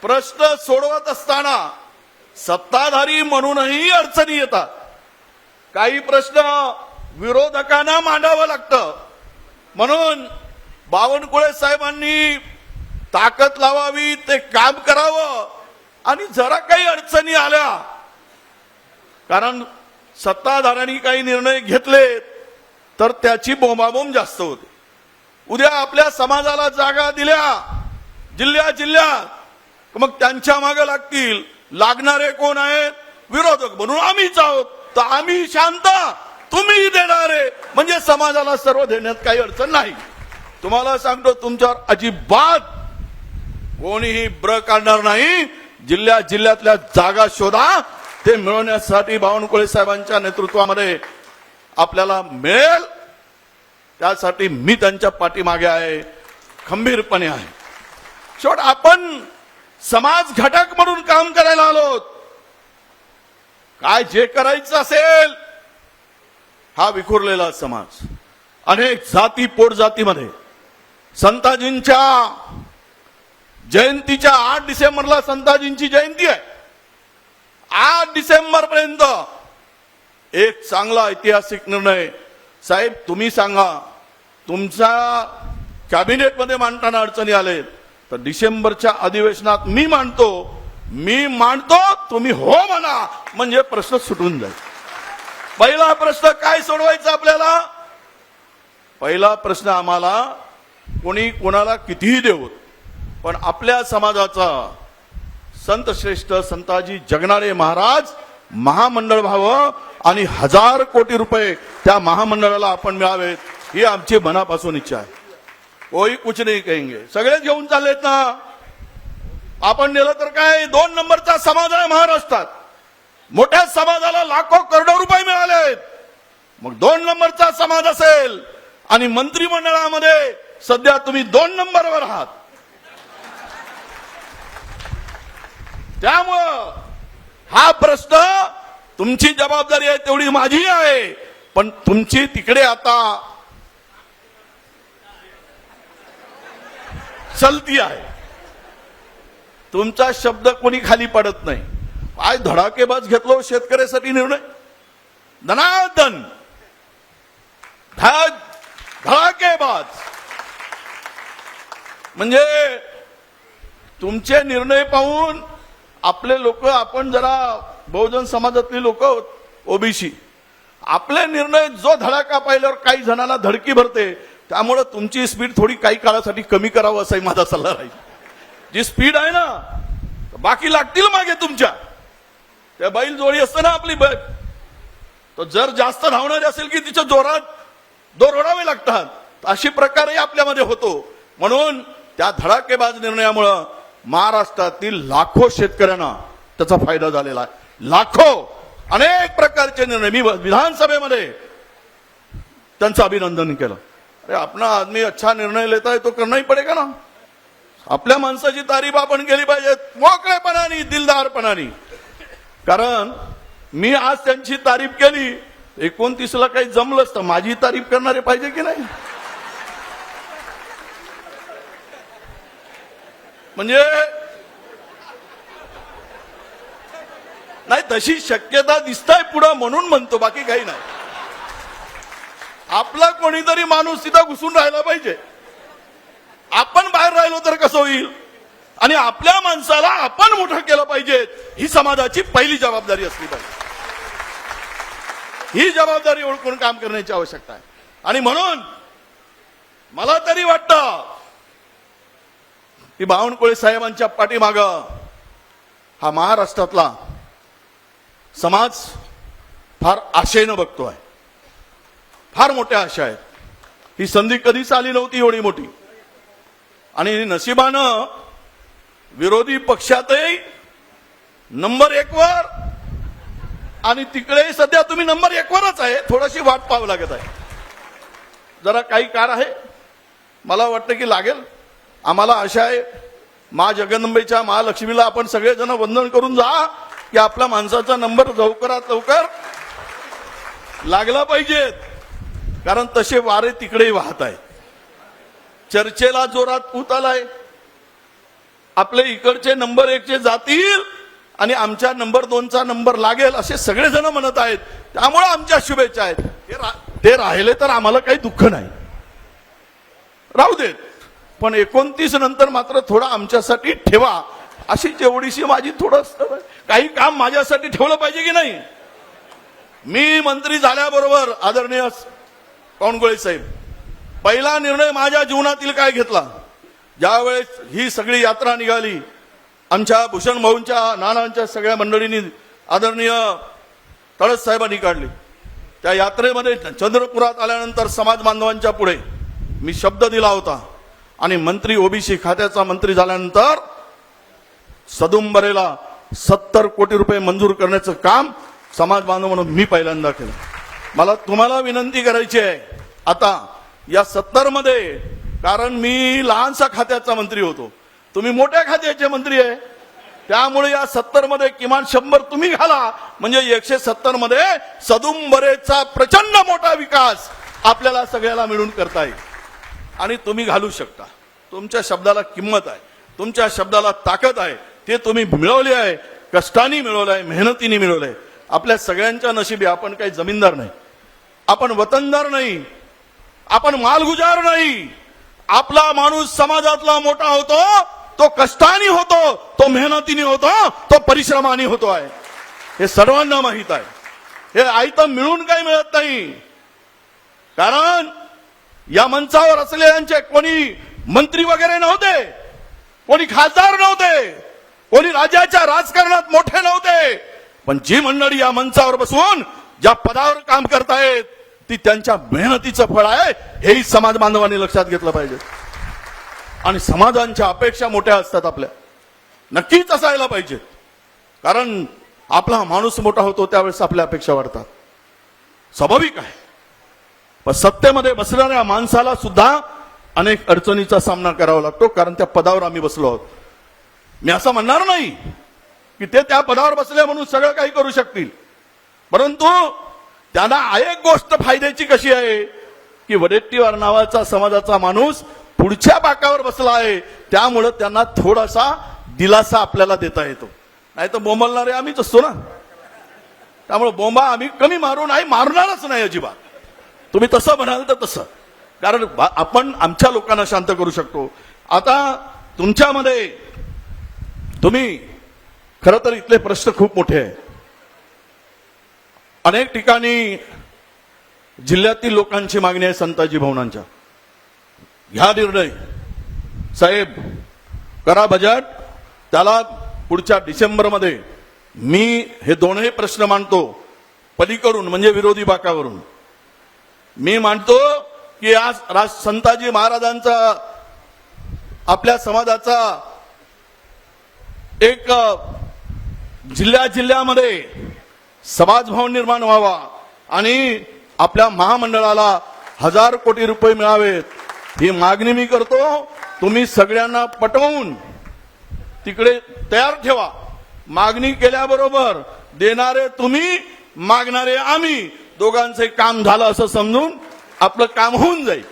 प्रश्न सोडवत असताना सत्ताधारी म्हणूनही अडचणी येतात. काही प्रश्न विरोधकांना मांडावं लागतं. म्हणून बावनकुळे साहेबांनी ताकद लावावी, ते काम करावं. आणि जरा काही अडचणी आल्या, कारण सत्ताधाऱ्यांनी काही निर्णय घेतले तर त्याची बोंबाबोंब जास्त होते. उद्या आपल्या समाजाला जागा दिल्या जिल्ह्यात, मग त्यांच्या मागे लागतील. लागणारे कोण आहेत? विरोधक. म्हणून आम्हीच आहोत. तर आम्ही शांत, तुम्ही देणारे, म्हणजे समाजाला सर्व देण्यात काही अडचण नाही. तुम्हाला सांगतो, तुमच्यावर अजिबात कोणीही ब्र काढणार नाही. जिल्ह्यातल्या जागा शोधा. ते मिळवण्यासाठी बावनकुळे साहेबांच्या नेतृत्वामध्ये आपल्याला मिळेल. त्यासाठी मी त्यांच्या पाठीमागे आहे, खंबीरपणे आहे. शेवट आपण समाज घटक म्हणून काम करायला आलोत. काय जे करायचं असेल, हा विखुरलेला समाज, अनेक जाती पोटजातीमध्ये, संताजींच्या जयंतीच्या 8 डिसेंबरला संताजींची जयंती आहे. 8 डिसेंबर पर्यंत एक चांगला ऐतिहासिक निर्णय साहेब तुम्ही सांगा. तुमच्या कॅबिनेटमध्ये मांडताना अडचणी आले तर डिसेंबरच्या अधिवेशनात मी मांडतो, तुम्ही हो म्हणा, म्हणजे प्रश्न सुटून जाईल. पहिला प्रश्न काय सोडवायचा आपल्याला? पहिला प्रश्न आम्हाला कोणी कोणाला कितीही देवो, पण आपल्या समाजाचा संत श्रेष्ठ संताजी जगनाडे महाराज महामंडळ व्हावं आणि 1000 कोटी रुपये त्या महामंडळाला आपण मिळावेत, ही आमची मनापासून इच्छा आहे. कोई कुछ नाही कहेंगे. सगळेच घेऊन चाललेत ना. आपण नेलं तर काय 2 नंबरचा समाज आहे महाराष्ट्रात. मोठ्या समाजाला लाखो करोडो रुपये मिळालेत. मग 2 नंबरचा समाज असेल आणि मंत्रिमंडळामध्ये सध्या तुम्ही 2 नंबरवर आहात. त्यामुळं हा प्रश्न, तुमची जबाबदारी आहे तेवढी माझी आहे, पण तुमची तिकडे आता चलती आहे. तुमचा शब्द कोणी खाली पडत नाही. काय धडाकेबाज घेतलो शेतकऱ्यासाठी निर्णय, धनादन धडाकेबाज. म्हणजे तुमचे निर्णय पाहून आपले लोक, आपण जरा बहुजन समाजातली लोक, ओबीसी, आपले निर्णय जो धडाका पाहिल्यावर काही जणांना धडकी भरते. त्यामुळे तुमची स्पीड थोडी काही काळासाठी कमी करावं असाही माझा सल्ला राहील. जी स्पीड आहे ना, बाकी लागतील मागे तुमच्या. त्या बैल जोडी असते ना आपली बैल, तो जर जास्त धावणारी असेल की तिच्या जोरात दोरडावे लागतात. अशी प्रकारही आपल्यामध्ये होतो. म्हणून त्या धडाकेबाज निर्णयामुळं महाराष्ट्रातील लाखो शेतकऱ्यांना त्याचा फायदा झालेला आहे. लाखो, अनेक प्रकारचे निर्णय. मी विधानसभेमध्ये त्यांचं अभिनंदन केलं. अरे अपना आदमी अच्छा निर्णय लेता है तो करना ही पडेगा ना. आपल्या माणसाची तारीफ आपण केली पाहिजे, मोकळेपणाने, दिलदारपणाने. कारण मी आज त्यांची तारीफ केली, 29ला काही जमलंच तर माझी तारीफ करणारे पाहिजे की नाही. म्हणजे नाही, तशी शक्यता दिसताय पुढं म्हणून म्हणतो, बाकी काही नाही. आपला कोणीतरी माणूस तिथं घुसून राहिला पाहिजे. आपण बाहेर राहिलो तर कसं होईल. आणि आपल्या माणसाला आपण मोठं केलं पाहिजे, ही समाजाची पहिली जबाबदारी असली पाहिजे. ही जबाबदारी ओळखून काम करण्याची आवश्यकता आहे. आणि म्हणून मला तरी वाटतं की बावनकुळे साहेबांच्या पाठीमागं हा महाराष्ट्रातला समाज फार आशेनं बघतोय. फार मोठ्या आशा आहेत. ही संधी कधीच आली नव्हती एवढी मोठी. आणि नशिबानं विरोधी पक्षातही नंबर 1 वर आणि तिकडे सध्या तुम्ही नंबर 1 वरच आहे. थोडीशी वाट पाहावं लागत आहे. जरा काही काळ आहे, मला वाटतं की लागेल. आम्हाला आशा आहे, मा जगदंबेच्या महालक्ष्मीला आपण सगळेजण वंदन करून जा की आपल्या माणसाचा नंबर लवकरात लवकर लागला पाहिजे. कारण तसे वारे तिकडेही वाहत आहे. चर्चेला जोरात पूत आलाय. आपले इकडचे नंबर 1 चे जातील आणि आमच्या नंबर 2 चा नंबर लागेल असे सगळेजण म्हणत आहेत. त्यामुळे आमच्या शुभेच्छा आहेत. ते राहिले तर आम्हाला काही दुःख नाही, राहू देत, पण 29 नंतर मात्र थोडा आमच्यासाठी ठेवा, अशी जेवढीशी माझी थोडं काही काम माझ्यासाठी ठेवलं पाहिजे की नाही. मी मंत्री झाल्याबरोबर आदरणीय बावनकुळे साहेब, पहिला निर्णय माझ्या जीवनातील काय घेतला, ज्यावेळेस ही सगळी यात्रा निघाली, आमच्या भूषण भाऊंच्या नानांच्या सगळ्या मंडळींनी आदरणीय तळस साहेबांनी काढली. त्या यात्रेमध्ये चंद्रपुरात आल्यानंतर समाज बांधवांच्या पुढे मी शब्द दिला होता आणि मंत्री ओबीसी खात्याचा मंत्री झाल्यानंतर सदुंबरेला 70 कोटी रुपये मंजूर करण्याचं काम समाज बांधव म्हणून मी पहिल्यांदा केलं. मला तुम्हाला विनंती करायची आहे, आता या 70 मध्ये, कारण मी लहानसा खात्याचा मंत्री होतो, तुम्ही मोठ्या खात्याचे मंत्री आहे, त्यामुळे या 70 मध्ये किमान 100 तुम्ही घाला, म्हणजे 170 मध्ये सदुंबरेचा प्रचंड मोठा विकास आपल्याला सगळ्याला मिळून करता येईल. आणि तुम्ही घालू शकता. तुमच्या शब्दाला किंमत आहे, तुमच्या शब्दाला ताकद आहे, ते तुम्ही मिळवले आहे, कष्टाने मिळवलं आहे, मेहनतीने मिळवलं आहे. आपल्या सगळ्यांच्या नशिबी आपण काही जमीनदार नाही, आपण वतनदार नाही, आपण मालगुजार नाही. आपला माणूस समाजातला मोठा होतो तो कष्टाने होतो, तो मेहनतीने होतो, तो परिश्रमाने होतो आहे. हे सर्वांना माहित आहे. हे आयतं मिळून काही मिळत नाही. कारण या मंचावर असलेल्यांचे कोणी मंत्री वगैरे नव्हते, कोणी खासदार नव्हते, कोणी राज्याच्या राजकारणात मोठे नव्हते, पण जी मंडळी या मंचावर बसून ज्या पदावर काम करतायत ती त्यांच्या मेहनतीचं फळ आहे, हेही समाज बांधवांनी लक्षात घेतलं पाहिजे. आणि समाजांच्या अपेक्षा मोठ्या असतात, आपल्या नक्कीच असायला पाहिजेत. कारण आपला माणूस मोठा होतो त्यावेळेस आपल्या अपेक्षा वाढतात, स्वाभाविक आहे. पण सत्तेमध्ये बसणाऱ्या माणसाला सुद्धा अनेक अडचणीचा सामना करावा लागतो, कारण त्या पदावर आम्ही बसलो आहोत. मी असं म्हणणार नाही की ते त्या पदावर बसले म्हणून सगळं काही करू शकतील, परंतु त्यांना एक गोष्ट फायद्याची कशी आहे की वडेट्टीवार नावाचा समाजाचा माणूस पुढच्या बाकावर बसला आहे, त्यामुळे त्यांना थोडासा दिलासा आपल्याला देता येतो. नाही तर बोंबलणारे आम्हीच असतो ना, त्यामुळे बोंबा आम्ही कमी मारू नाही, मारणारच नाही अजिबात. तुम्ही तसं म्हणाल तर तसं, कारण आपण आमच्या लोकांना शांत करू शकतो. आता तुमच्यामध्ये तुम्ही खरं तर इथले प्रश्न खूप मोठे आहेत. अनेक ठिकाणी जिल्ह्यातील लोकांची मागणी आहे संताजी भवनांच्या. घ्या निर्णय साहेब, करा बजेट, त्याला पुढच्या डिसेंबरमध्ये मी हे दोनही प्रश्न मांडतो. पलीकडून म्हणजे विरोधी बाकावरून मी मांडतो की आज संताजी महाराजांचा, आपल्या समाजाचा एक जिल्ह्यामध्ये समाजभवन निर्माण व्हावा आणि आपल्या महामंडळाला 1000 कोटी रुपये मिळावेत, ही मागणी मी करतो. तुम्ही सगळ्यांना पटवून तिकडे तयार ठेवा. मागणी केल्याबरोबर देणारे तुम्ही, मागणारे आम्ही, दोघांचे काम झालं असं समजून आपलं काम होऊन जाईल.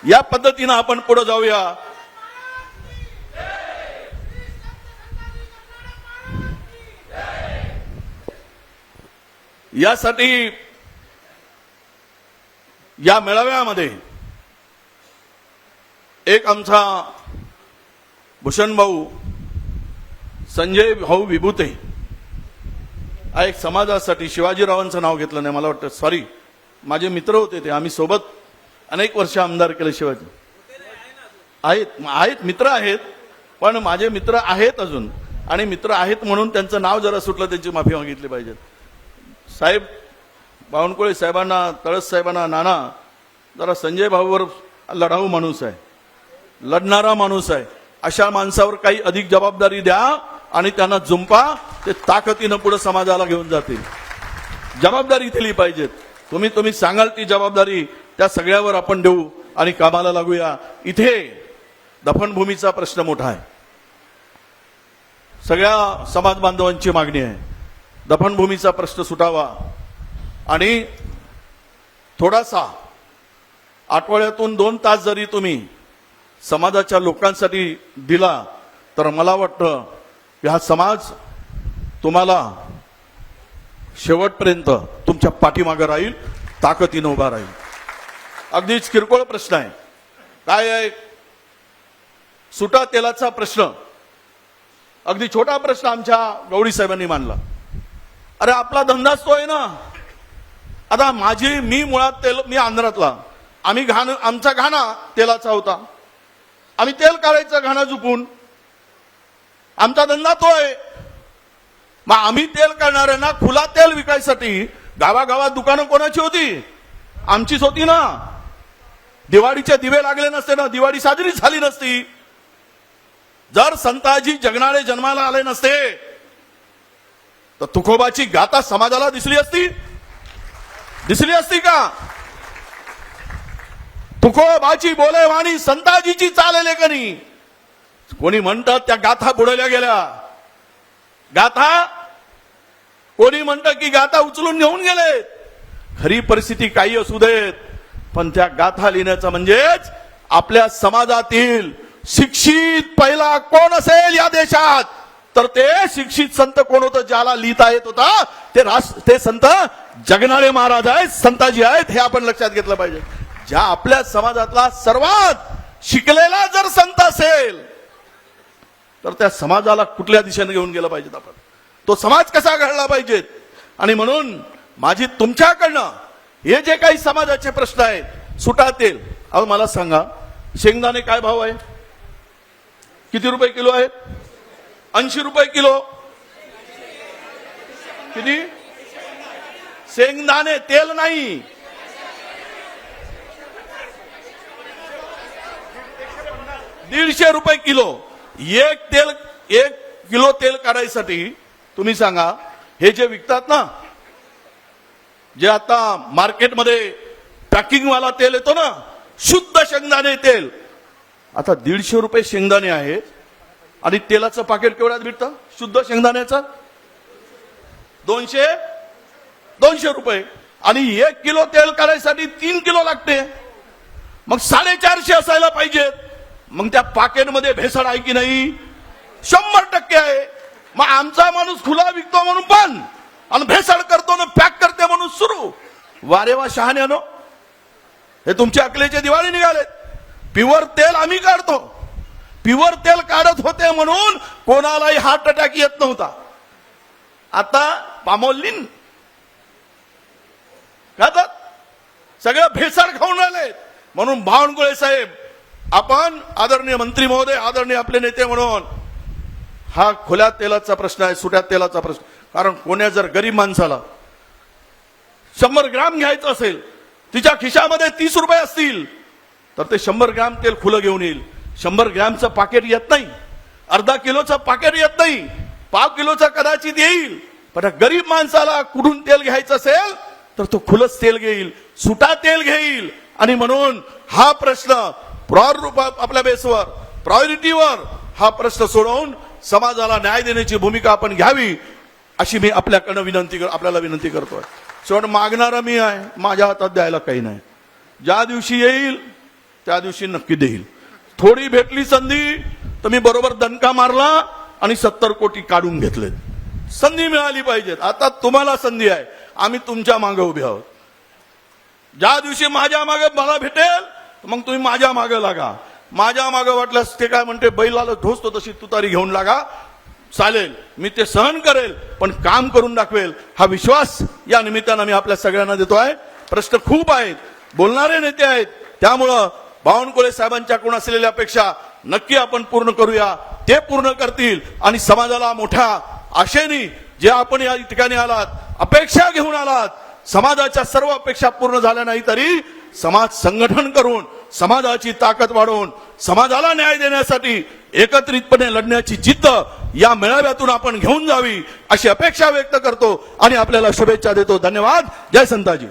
या पद्धतीनं आपण पुढे जाऊया. यासाठी या मेळाव्यामध्ये एक आमचा भूषण भाऊ संजय भाऊ विभूते हा एक समाजासाठी, शिवाजीरावांचं नाव घेतलं नाही मला वाटतं, सॉरी, माझे मित्र होते ते, आम्ही सोबत अनेक वर्ष आमदार केले. शिवाजी आहेत मित्र आहेत, पण माझे मित्र आहेत अजून, आणि मित्र आहेत म्हणून त्यांचं नाव जरा सुटलं त्यांची माफी मागितली पाहिजे. साहेब बावनकुळे साहेबांना, तळस साहेबांना, नाना, जरा संजय भाऊवर लढाऊ माणूस आहे, लढणारा माणूस आहे, अशा माणसावर काही अधिक जबाबदारी द्या आणि त्यांना जुंपा, ते ताकदीनं पुढे समाजाला घेऊन जातील. जबाबदारी दिली पाहिजेत. तुम्ही सांगाल ती जबाबदारी त्या सगळ्यावर आपण देऊ आणि कामाला लागूया. इथे दफनभूमीचा प्रश्न मोठा आहे, सगळ्या समाज बांधवांची मागणी आहे. दफनभूमीचा प्रश्न सुटावा आणि थोडासा आठवड्यातून 2 तास जरी तुम्ही समाजाच्या लोकांसाठी दिला तर मला वाटतं की हा समाज तुम्हाला शेवटपर्यंत तुमच्या पाठीमागे राहील, ताकदीनं उभा राहील. अगदीच किरकोळ प्रश्न आहे. काय आहे? सुटा तेलाचा प्रश्न, अगदी छोटा प्रश्न आमच्या गवळी साहेबांनी मांडला. अरे आपला धंदाच तो आहे ना. आता मी मुळात मी आंध्रातला, आमचा घाणा तेलाचा होता. आम्ही तेल काढायचं घाणा झुकून, आमचा धंदा तो आहे. मग आम्ही तेल काढणाऱ्यांना खुला तेल विकायसाठी गावागावात दुकानं कोणाची होती? आमचीच होती ना. दिवाळीचे दिवे लागले नसते ना, दिवाळी साजरी झाली नसती. जर संताजी जगणारे जन्माला आले नसते तर तुकोबाची गाथा समाजाला दिसली असती का? तुकोबाची बोलेवाणी संताजीची चालेले कनी. कोणी म्हणतात त्या गाथा बुडवल्या गेल्या. गाथा कोणी म्हणतं की गाथा उचलून घेऊन गेले. खरी परिस्थिती काही असू देत, पण त्या गाथा लिहिण्याचं म्हणजेच आपल्या समाजातील शिक्षित पहिला कोण असेल या देशात, तर ते शिक्षित संत कोण होतं? ज्याला लिहिता येत होता ते संत जगणारे महाराज आहेत, संताजी आहेत. हे आपण लक्षात घेतलं पाहिजे. ज्या आपल्या समाजातला सर्वात शिकलेला जर संत असेल तर त्या समाजाला कुठल्या दिशेने घेऊन गेलं पाहिजेत आपण? तो समाज कसा घडला पाहिजेत? आणि म्हणून माझी तुमच्याकडनं हे जे काही समाजाचे प्रश्न आहेत, सुटा तेल. अहो मला सांगा, शेंगदाणे काय भाव आहे? किती रुपये किलो आहे? 80 रुपये किलो. किती? शेंगदाणे, तेल नाही. 150 रुपये किलो. एक किलो तेल काढायसाठी तुम्ही सांगा, हे जे विकतात ना, जे आता मार्केटमध्ये पॅकिंग वाला तेल येतो ना, शुद्ध शेंगदाणे तेल, आता 150 रुपये शेंगदाणे आहेत आणि तेलाचं पाकिट केवढ्यात भेटतं? शुद्ध शेंगदाण्याचं 200 रुपये. आणि 1 किलो तेल काढायसाठी 3 किलो लागते. मग 450 असायला पाहिजेत. मग त्या पाकिटमध्ये भेसळ आहे की नाही? 100% आहे. मग आमचा माणूस खुला विकतो म्हणून बंद, आणि भेसळ करतो ना पॅक करते म्हणून सुरू. वारे वा शहाण्यानो, हे तुमच्या अकलेचे दिवाळी निघालेत. प्युअर तेल आम्ही काढतो. प्युअर तेल काढत होते म्हणून कोणालाही हार्ट अटॅक येत नव्हता. आता पामोलिन खातात, सगळं भेसळ खाऊन राहिले. म्हणून बावनकुळे साहेब, आपण आदरणीय मंत्री महोदय, आदरणीय आपले नेते म्हणून, हा खुल्या तेलाचा प्रश्न आहे, सुट्या तेलाचा प्रश्न. कारण कोण्या जर गरीब माणसाला 100 ग्राम घ्यायचं असेल, तिच्या खिशामध्ये 30 रुपये असतील, तर ते 100 ग्राम तेल खुलं घेऊन येईल. 100 ग्रॅमचं पाकिट येत नाही, अर्धा किलोचं पाकिट येत नाही, 5 किलोचं कदाचित येईल. पण गरीब माणसाला कुठून तेल घ्यायचं असेल तर तो खुलंच तेल घेईल, सुटा तेल घेईल. आणि म्हणून हा प्रश्न आपल्या बेसवर, प्रायोरिटीवर हा प्रश्न सोडवून समाजाला न्याय देण्याची भूमिका आपण घ्यावी, अशी मी आपल्याकडनं आपल्याला विनंती करतोय. शेवट मागणारा मी आहे, माझ्या हातात द्यायला काही नाही. ज्या दिवशी येईल त्या दिवशी नक्की देईल. थोडी भेटली संधी तर मी बरोबर दणका मारला आणि 70 कोटी काढून घेतले. संधी मिळाली पाहिजेत. आता तुम्हाला संधी आहे, आम्ही तुमच्या मागे उभे आहोत. ज्या दिवशी माझ्या मागे मला भेटेल मग तुम्ही माझ्या मागे लागा. माझ्या मागे वाटल्यास ते काय म्हणते, बैलाला ढोसतो तशी तुतारी घेऊन लागा. चालेल, मी ते सहन करेल, पण काम करून दाखवेल, हा विश्वास या निमित्तानं मी आपल्या सगळ्यांना देतोय. प्रश्न खूप आहेत, बोलणारे नेते आहेत, त्यामुळं बावनकुळे साहेबांच्याकडून असलेल्या अपेक्षा नक्की आपण पूर्ण करूया. ते पूर्ण करतील आणि समाजाला मोठ्या आशेने जे आपण या ठिकाणी आलात, अपेक्षा घेऊन आलात, समाजाच्या सर्व अपेक्षा पूर्ण झाल्या नाही तरी समाज संघटन करून, समाजाची ताकद वाढवून, समाजाला न्याय देण्यासाठी एकत्रितपणे लढण्याची जिद्द या मेळाव्यातून आपण घेऊन जावी, अशी अपेक्षा व्यक्त करतो आणि आपल्याला शुभेच्छा देतो. धन्यवाद. जय संताजी.